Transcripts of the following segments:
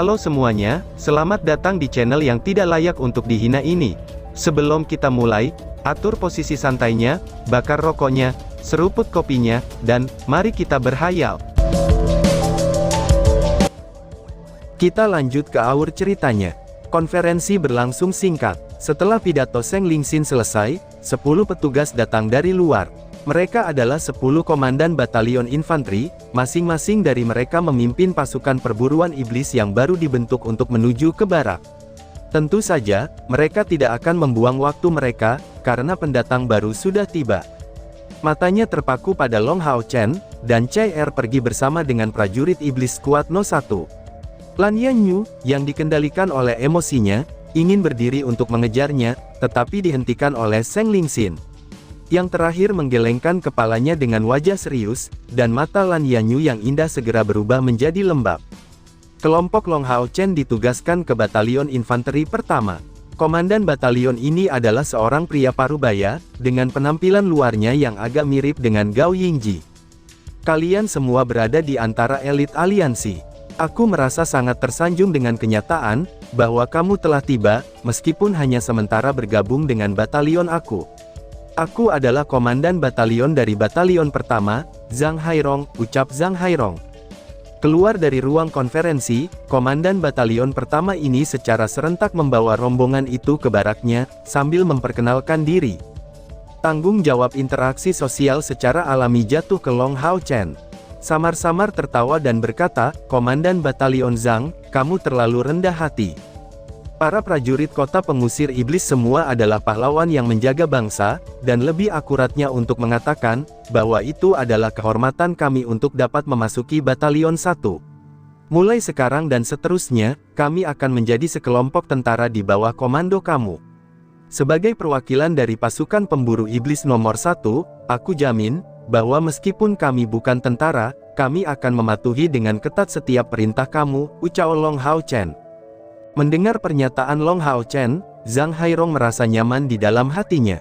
Halo semuanya, selamat datang di channel yang tidak layak untuk dihina ini. Sebelum kita mulai, atur posisi santainya, bakar rokoknya, seruput kopinya, dan mari kita berhayal. Kita lanjut ke alur ceritanya. Konferensi berlangsung singkat. Setelah pidato Zhang Lingxin selesai, 10 petugas datang dari luar. Mereka adalah 10 komandan batalion infanteri, masing-masing dari mereka memimpin pasukan perburuan iblis yang baru dibentuk untuk menuju ke barak. Tentu saja, mereka tidak akan membuang waktu mereka, karena pendatang baru sudah tiba. Matanya terpaku pada Long Hao Chen, dan Chai Er pergi bersama dengan prajurit iblis Squad No 1. Lan Yanyu, yang dikendalikan oleh emosinya, ingin berdiri untuk mengejarnya, tetapi dihentikan oleh Zhang Lingxin. Yang terakhir menggelengkan kepalanya dengan wajah serius, dan mata Lan Yanyu yang indah segera berubah menjadi lembab. Kelompok Long Hao Chen ditugaskan ke batalion infanteri pertama. Komandan batalion ini adalah seorang pria parubaya, dengan penampilan luarnya yang agak mirip dengan Gao Yingji. Kalian semua berada di antara elit aliansi. Aku merasa sangat tersanjung dengan kenyataan, bahwa kamu telah tiba, meskipun hanya sementara bergabung dengan batalion aku. Aku adalah komandan batalion dari batalion pertama, Zhang Hairong, ucap Zhang Hairong. Keluar dari ruang konferensi, komandan batalion pertama ini secara serentak membawa rombongan itu ke baraknya, sambil memperkenalkan diri. Tanggung jawab interaksi sosial secara alami jatuh ke Long Hao Chen. Samar-samar tertawa dan berkata, "Komandan batalion Zhang, kamu terlalu rendah hati. Para prajurit kota pengusir iblis semua adalah pahlawan yang menjaga bangsa, dan lebih akuratnya untuk mengatakan, bahwa itu adalah kehormatan kami untuk dapat memasuki batalion 1. Mulai sekarang dan seterusnya, kami akan menjadi sekelompok tentara di bawah komando kamu. Sebagai perwakilan dari pasukan pemburu iblis nomor 1, aku jamin, bahwa meskipun kami bukan tentara, kami akan mematuhi dengan ketat setiap perintah kamu, ucap Long Hao Chen." Mendengar pernyataan Long Hao Chen, Zhang Hairong merasa nyaman di dalam hatinya.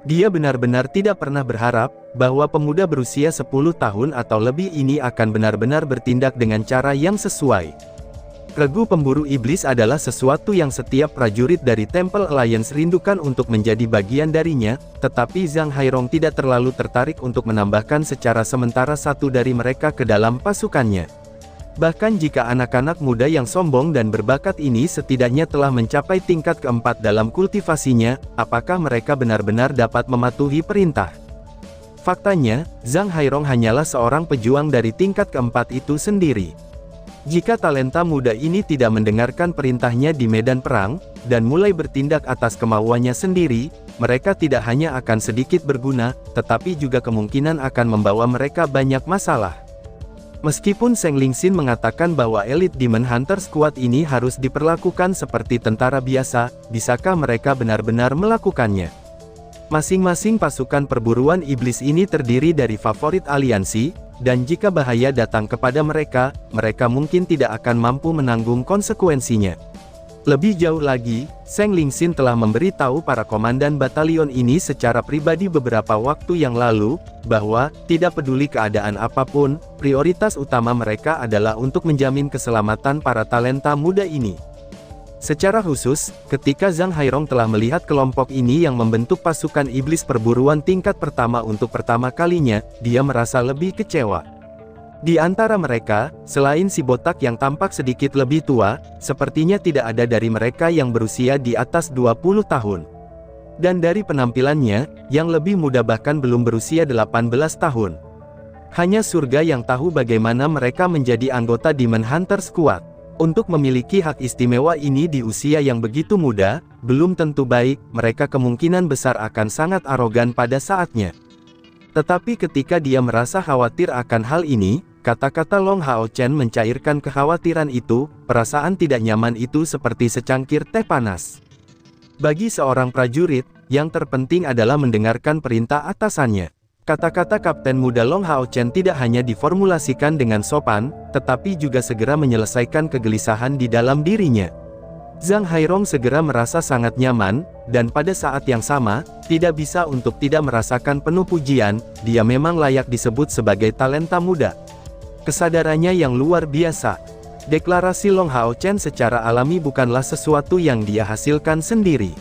Dia benar-benar tidak pernah berharap, bahwa pemuda berusia 10 tahun atau lebih ini akan benar-benar bertindak dengan cara yang sesuai. Regu pemburu iblis adalah sesuatu yang setiap prajurit dari Temple Alliance rindukan untuk menjadi bagian darinya, tetapi Zhang Hairong tidak terlalu tertarik untuk menambahkan secara sementara satu dari mereka ke dalam pasukannya. Bahkan jika anak-anak muda yang sombong dan berbakat ini setidaknya telah mencapai tingkat keempat dalam kultivasinya, apakah mereka benar-benar dapat mematuhi perintah? Faktanya, Zhang Hairong hanyalah seorang pejuang dari tingkat keempat itu sendiri. Jika talenta muda ini tidak mendengarkan perintahnya di medan perang, dan mulai bertindak atas kemauannya sendiri, mereka tidak hanya akan sedikit berguna, tetapi juga kemungkinan akan membawa mereka banyak masalah. Meskipun Zhang Lingxin mengatakan bahwa elit Demon Hunter Squad ini harus diperlakukan seperti tentara biasa, bisakah mereka benar-benar melakukannya? Masing-masing pasukan perburuan iblis ini terdiri dari favorit aliansi, dan jika bahaya datang kepada mereka, mereka mungkin tidak akan mampu menanggung konsekuensinya. Lebih jauh lagi, Zhang Lingxin telah memberitahu para komandan batalion ini secara pribadi beberapa waktu yang lalu, bahwa, tidak peduli keadaan apapun, prioritas utama mereka adalah untuk menjamin keselamatan para talenta muda ini. Secara khusus, ketika Zhang Hairong telah melihat kelompok ini yang membentuk pasukan iblis perburuan tingkat pertama untuk pertama kalinya, dia merasa lebih kecewa. Di antara mereka, selain si botak yang tampak sedikit lebih tua, sepertinya tidak ada dari mereka yang berusia di atas 20 tahun. Dan dari penampilannya, yang lebih muda bahkan belum berusia 18 tahun. Hanya surga yang tahu bagaimana mereka menjadi anggota Demon Hunter Squad. Untuk memiliki hak istimewa ini di usia yang begitu muda, belum tentu baik, mereka kemungkinan besar akan sangat arogan pada saatnya. Tetapi ketika dia merasa khawatir akan hal ini, kata-kata Long Hao Chen mencairkan kekhawatiran itu, perasaan tidak nyaman itu seperti secangkir teh panas. Bagi seorang prajurit, yang terpenting adalah mendengarkan perintah atasannya. Kata-kata Kapten Muda Long Hao Chen tidak hanya diformulasikan dengan sopan, tetapi juga segera menyelesaikan kegelisahan di dalam dirinya. Zhang Hairong segera merasa sangat nyaman, dan pada saat yang sama, tidak bisa untuk tidak merasakan penuh pujian, dia memang layak disebut sebagai talenta muda. Kesadarannya yang luar biasa. Deklarasi Long Hao Chen secara alami bukanlah sesuatu yang dia hasilkan sendiri.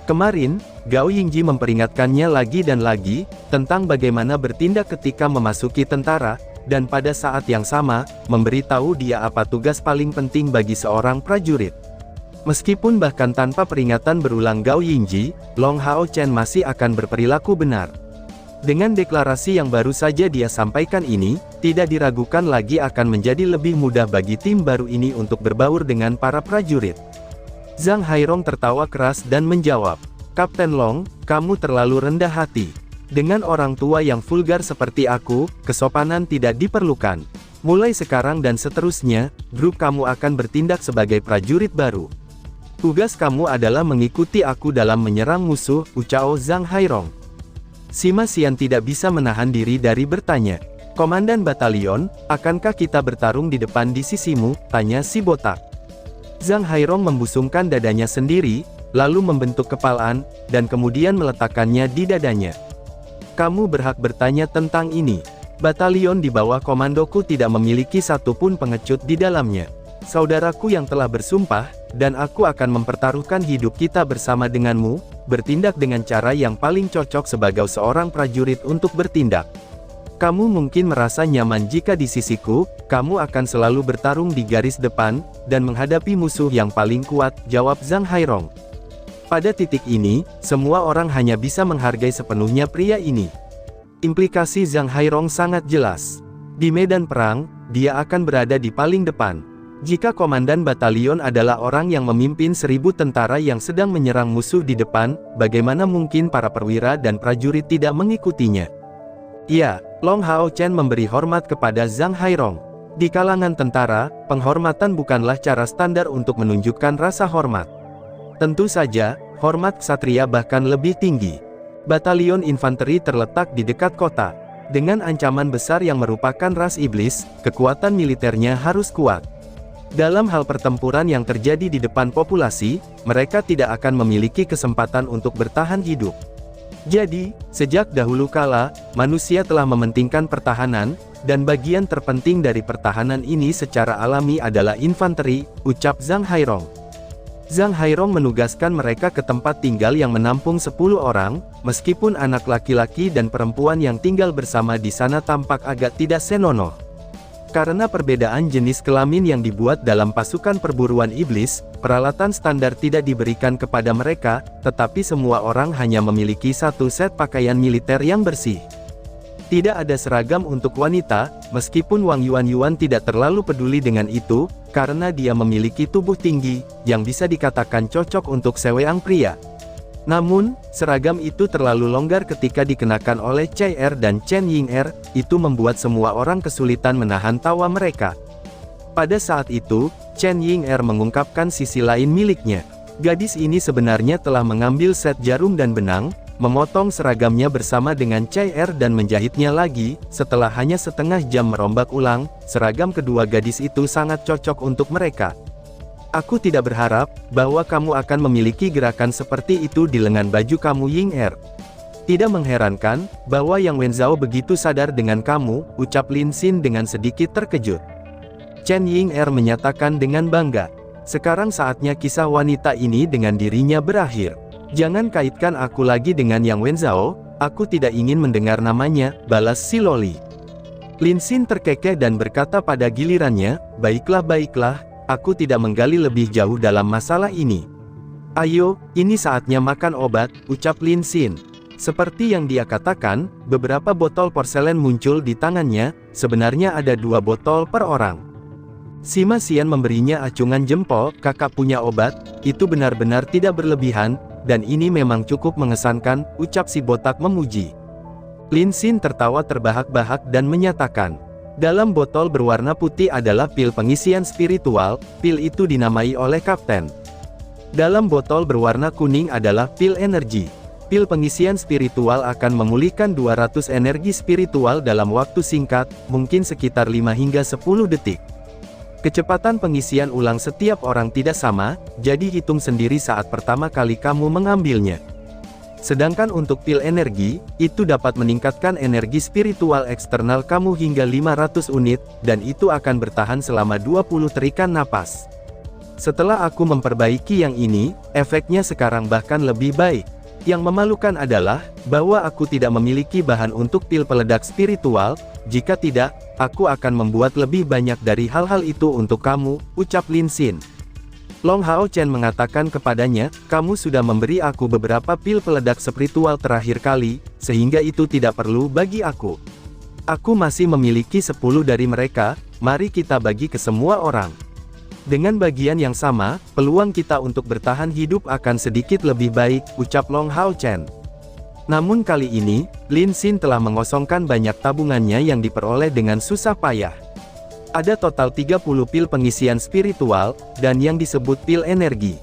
Kemarin, Gao Yingji memperingatkannya lagi dan lagi, tentang bagaimana bertindak ketika memasuki tentara, dan pada saat yang sama, memberitahu dia apa tugas paling penting bagi seorang prajurit. Meskipun bahkan tanpa peringatan berulang Gao Yingji, Long Hao Chen masih akan berperilaku benar. Dengan deklarasi yang baru saja dia sampaikan ini, tidak diragukan lagi akan menjadi lebih mudah bagi tim baru ini untuk berbaur dengan para prajurit. Zhang Hairong tertawa keras dan menjawab, "Kapten Long, kamu terlalu rendah hati. Dengan orang tua yang vulgar seperti aku, kesopanan tidak diperlukan. Mulai sekarang dan seterusnya, grup kamu akan bertindak sebagai prajurit baru. Tugas kamu adalah mengikuti aku dalam menyerang musuh," ucap Zhang Hairong. Sima Xian tidak bisa menahan diri dari bertanya, "Komandan batalion, akankah kita bertarung di depan di sisimu?" tanya si botak. Zhang Hairong membusungkan dadanya sendiri, lalu membentuk kepalaan, dan kemudian meletakkannya di dadanya. "Kamu berhak bertanya tentang ini. Batalion di bawah komandoku tidak memiliki satupun pengecut di dalamnya. Saudaraku yang telah bersumpah, dan aku akan mempertaruhkan hidup kita bersama denganmu, bertindak dengan cara yang paling cocok sebagai seorang prajurit untuk bertindak. Kamu mungkin merasa nyaman jika di sisiku, kamu akan selalu bertarung di garis depan, dan menghadapi musuh yang paling kuat," jawab Zhang Hairong. Pada titik ini, semua orang hanya bisa menghargai sepenuhnya pria ini. Implikasi Zhang Hairong sangat jelas. Di medan perang, dia akan berada di paling depan. Jika komandan batalion adalah orang yang memimpin 1000 tentara yang sedang menyerang musuh di depan, bagaimana mungkin para perwira dan prajurit tidak mengikutinya? Ya, Long Hao Chen memberi hormat kepada Zhang Hairong. Di kalangan tentara, penghormatan bukanlah cara standar untuk menunjukkan rasa hormat. Tentu saja, hormat ksatria bahkan lebih tinggi. Batalion infanteri terletak di dekat kota. Dengan ancaman besar yang merupakan ras iblis, kekuatan militernya harus kuat. Dalam hal pertempuran yang terjadi di depan populasi, mereka tidak akan memiliki kesempatan untuk bertahan hidup. Jadi, sejak dahulu kala, manusia telah mementingkan pertahanan, dan bagian terpenting dari pertahanan ini secara alami adalah infanteri, ucap Zhang Hairong. Zhang Hairong menugaskan mereka ke tempat tinggal yang menampung 10 orang, meskipun anak laki-laki dan perempuan yang tinggal bersama di sana tampak agak tidak senonoh. Karena perbedaan jenis kelamin yang dibuat dalam pasukan perburuan iblis, peralatan standar tidak diberikan kepada mereka, tetapi semua orang hanya memiliki satu set pakaian militer yang bersih. Tidak ada seragam untuk wanita, meskipun Wang Yuan tidak terlalu peduli dengan itu, karena dia memiliki tubuh tinggi, yang bisa dikatakan cocok untuk seweang pria. Namun, seragam itu terlalu longgar ketika dikenakan oleh Cai Er dan Chen Ying'er, itu membuat semua orang kesulitan menahan tawa mereka. Pada saat itu, Chen Ying'er mengungkapkan sisi lain miliknya. Gadis ini sebenarnya telah mengambil set jarum dan benang, memotong seragamnya bersama dengan Cai Er dan menjahitnya lagi. Setelah hanya setengah jam merombak ulang, seragam kedua gadis itu sangat cocok untuk mereka. Aku tidak berharap bahwa kamu akan memiliki gerakan seperti itu di lengan baju kamu, Ying'er. Tidak mengherankan bahwa Yang Wenzhao begitu sadar dengan kamu, ucap Lin Xin dengan sedikit terkejut. Chen Ying'er menyatakan dengan bangga. Sekarang saatnya kisah wanita ini dengan dirinya berakhir. Jangan kaitkan aku lagi dengan Yang Wenzhao, aku tidak ingin mendengar namanya, balas si Loli. Lin Xin terkekeh dan berkata pada gilirannya, baiklah, aku tidak menggali lebih jauh dalam masalah ini. Ayo, ini saatnya makan obat, ucap Lin Xin. Seperti yang dia katakan, beberapa botol porselen muncul di tangannya, sebenarnya ada 2 botol per orang. Sima Xian memberinya acungan jempol, kakak punya obat, itu benar-benar tidak berlebihan, dan ini memang cukup mengesankan, ucap si botak memuji. Lin Xin tertawa terbahak-bahak dan menyatakan, dalam botol berwarna putih adalah pil pengisian spiritual, pil itu dinamai oleh Kapten. Dalam botol berwarna kuning adalah pil energi. Pil pengisian spiritual akan memulihkan 200 energi spiritual dalam waktu singkat, mungkin sekitar 5 hingga 10 detik. Kecepatan pengisian ulang setiap orang tidak sama, jadi hitung sendiri saat pertama kali kamu mengambilnya. Sedangkan untuk pil energi, itu dapat meningkatkan energi spiritual eksternal kamu hingga 500 unit, dan itu akan bertahan selama 20 tarikan napas. Setelah aku memperbaiki yang ini, efeknya sekarang bahkan lebih baik. Yang memalukan adalah, bahwa aku tidak memiliki bahan untuk pil peledak spiritual. Jika tidak, aku akan membuat lebih banyak dari hal-hal itu untuk kamu, ucap Lin Xin. Long Hao Chen mengatakan kepadanya, kamu sudah memberi aku beberapa pil peledak spiritual terakhir kali, sehingga itu tidak perlu bagi aku. Aku masih memiliki 10 dari mereka, mari kita bagi ke semua orang. Dengan bagian yang sama, peluang kita untuk bertahan hidup akan sedikit lebih baik, ucap Long Hao Chen. Namun kali ini, Lin Xin telah mengosongkan banyak tabungannya yang diperoleh dengan susah payah. Ada total 30 pil pengisian spiritual, dan yang disebut pil energi.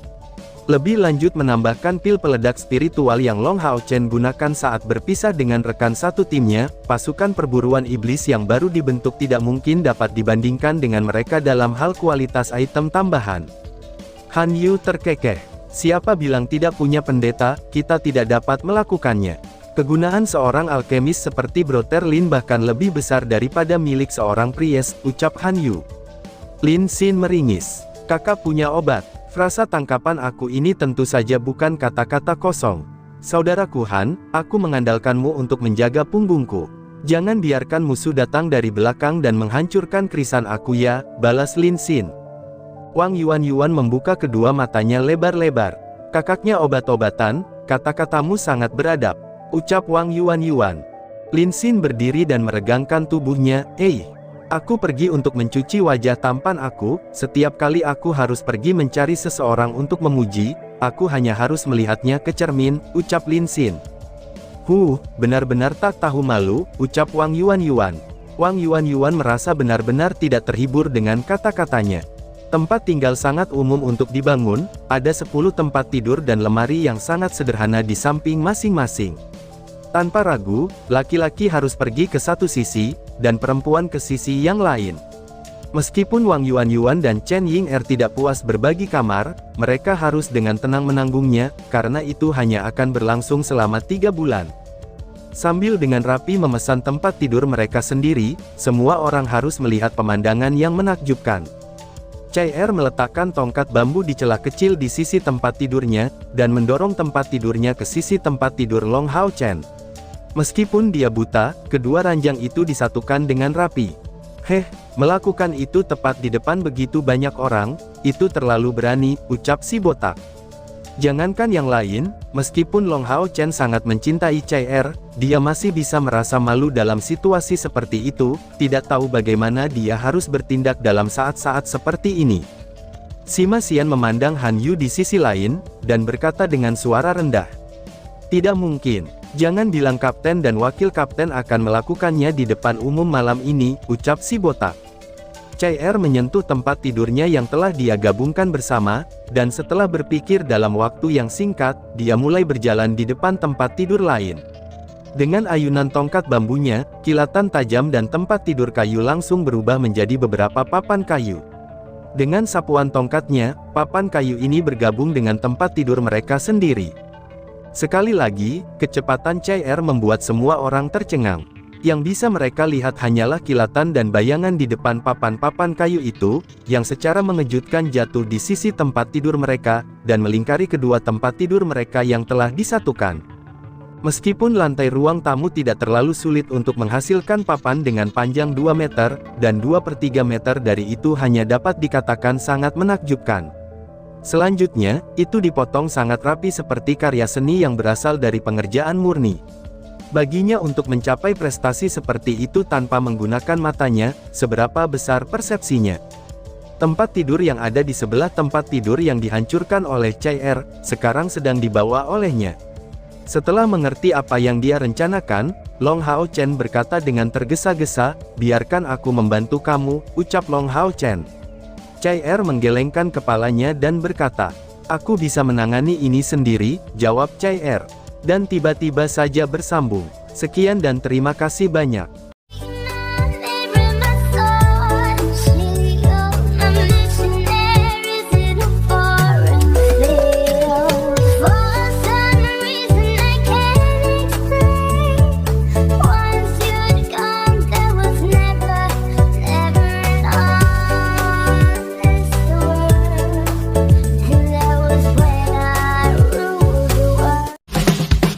Lebih lanjut menambahkan pil peledak spiritual yang Long Hao Chen gunakan saat berpisah dengan rekan satu timnya, pasukan perburuan iblis yang baru dibentuk tidak mungkin dapat dibandingkan dengan mereka dalam hal kualitas item tambahan. Han Yu terkekeh. Siapa bilang tidak punya pendeta, kita tidak dapat melakukannya. Kegunaan seorang alkemis seperti Brother Lin bahkan lebih besar daripada milik seorang priest, ucap Han Yu. Lin Xin meringis. Kakak punya obat. Frasa tangkapan aku ini tentu saja bukan kata-kata kosong. Saudaraku Han, aku mengandalkanmu untuk menjaga punggungku. Jangan biarkan musuh datang dari belakang dan menghancurkan krisan aku ya, balas Lin Xin. Wang Yuan membuka kedua matanya lebar-lebar. Kakaknya obat-obatan, kata-katamu sangat beradab, ucap Wang Yuan. Lin Xin berdiri dan meregangkan tubuhnya, aku pergi untuk mencuci wajah tampan aku, setiap kali aku harus pergi mencari seseorang untuk memuji, aku hanya harus melihatnya ke cermin, ucap Lin Xin. Benar-benar tak tahu malu, ucap Wang Yuan. Wang Yuan merasa benar-benar tidak terhibur dengan kata-katanya. Tempat tinggal sangat umum untuk dibangun, ada 10 tempat tidur dan lemari yang sangat sederhana di samping masing-masing. Tanpa ragu, laki-laki harus pergi ke satu sisi, dan perempuan ke sisi yang lain. Meskipun Wang Yuan dan Chen Ying tidak puas berbagi kamar, mereka harus dengan tenang menanggungnya, karena itu hanya akan berlangsung selama 3 bulan. Sambil dengan rapi memesan tempat tidur mereka sendiri, semua orang harus melihat pemandangan yang menakjubkan. Chai meletakkan tongkat bambu di celah kecil di sisi tempat tidurnya, dan mendorong tempat tidurnya ke sisi tempat tidur Long Hao Chen. Meskipun dia buta, kedua ranjang itu disatukan dengan rapi. Melakukan itu tepat di depan begitu banyak orang, itu terlalu berani, ucap si botak. Jangankan yang lain, meskipun Long Hao Chen sangat mencintai Chai, dia masih bisa merasa malu dalam situasi seperti itu, tidak tahu bagaimana dia harus bertindak dalam saat-saat seperti ini. Sima Xian memandang Han Yu di sisi lain, dan berkata dengan suara rendah. Tidak mungkin, jangan bilang kapten dan wakil kapten akan melakukannya di depan umum malam ini, ucap si botak. Chai menyentuh tempat tidurnya yang telah dia gabungkan bersama, dan setelah berpikir dalam waktu yang singkat, dia mulai berjalan di depan tempat tidur lain. Dengan ayunan tongkat bambunya, kilatan tajam dan tempat tidur kayu langsung berubah menjadi beberapa papan kayu. Dengan sapuan tongkatnya, papan kayu ini bergabung dengan tempat tidur mereka sendiri. Sekali lagi, kecepatan Chai membuat semua orang tercengang. Yang bisa mereka lihat hanyalah kilatan dan bayangan di depan papan-papan kayu itu, yang secara mengejutkan jatuh di sisi tempat tidur mereka, dan melingkari kedua tempat tidur mereka yang telah disatukan. Meskipun lantai ruang tamu tidak terlalu sulit untuk menghasilkan papan dengan panjang 2 meter, dan 2/3 meter dari itu hanya dapat dikatakan sangat menakjubkan. Selanjutnya, itu dipotong sangat rapi seperti karya seni yang berasal dari pengerjaan murni. Baginya untuk mencapai prestasi seperti itu tanpa menggunakan matanya, seberapa besar persepsinya. Tempat tidur yang ada di sebelah tempat tidur yang dihancurkan oleh Chai sekarang sedang dibawa olehnya. Setelah mengerti apa yang dia rencanakan, Long Hao Chen berkata dengan tergesa-gesa, biarkan aku membantu kamu, ucap Long Hao Chen. Chai menggelengkan kepalanya dan berkata, aku bisa menangani ini sendiri, jawab Chai dan tiba-tiba saja bersambung. Sekian dan terima kasih banyak.